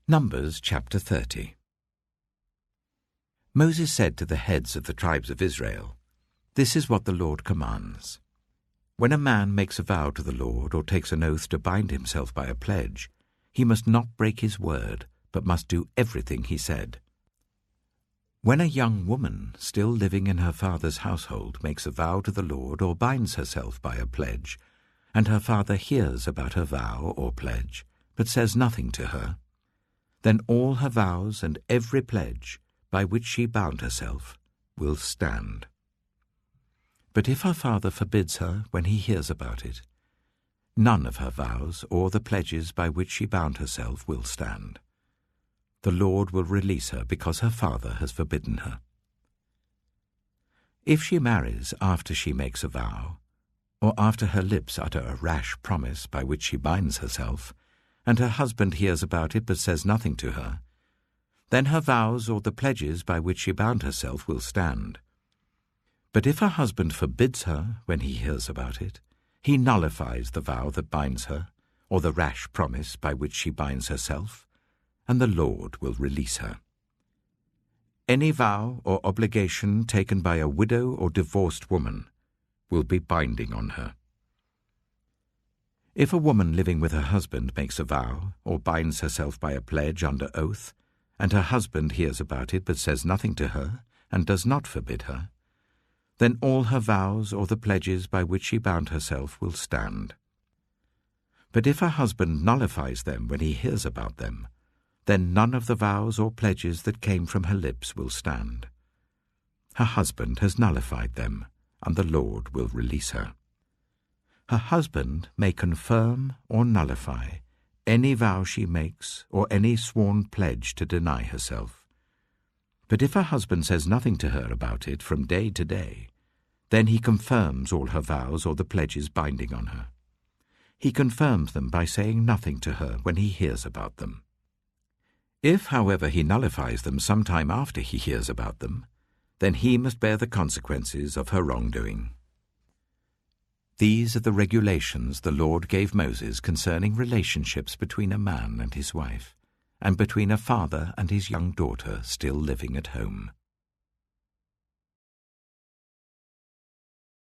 Numbers chapter 30. Moses said to the heads of the tribes of Israel, "This is what the Lord commands. When a man makes a vow to the Lord or takes an oath to bind himself by a pledge, he must not break his word, but must do everything he said. When a young woman still living in her father's household makes a vow to the Lord or binds herself by a pledge, and her father hears about her vow or pledge, but says nothing to her, then all her vows and every pledge by which she bound herself will stand. But if her father forbids her when he hears about it, none of her vows or the pledges by which she bound herself will stand. The Lord will release her because her father has forbidden her. If she marries after she makes a vow, or after her lips utter a rash promise by which she binds herself, and her husband hears about it but says nothing to her, then her vows or the pledges by which she bound herself will stand. But if her husband forbids her when he hears about it, he nullifies the vow that binds her, or the rash promise by which she binds herself, and the Lord will release her. Any vow or obligation taken by a widow or divorced woman will be binding on her. If a woman living with her husband makes a vow or binds herself by a pledge under oath, and her husband hears about it but says nothing to her and does not forbid her, then all her vows or the pledges by which she bound herself will stand. But if her husband nullifies them when he hears about them, then none of the vows or pledges that came from her lips will stand. Her husband has nullified them, and the Lord will release her. Her husband may confirm or nullify any vow she makes or any sworn pledge to deny herself. But if her husband says nothing to her about it from day to day, then he confirms all her vows or the pledges binding on her. He confirms them by saying nothing to her when he hears about them. If, however, he nullifies them some time after he hears about them, then he must bear the consequences of her wrongdoing. These are the regulations the Lord gave Moses concerning relationships between a man and his wife, and between a father and his young daughter still living at home.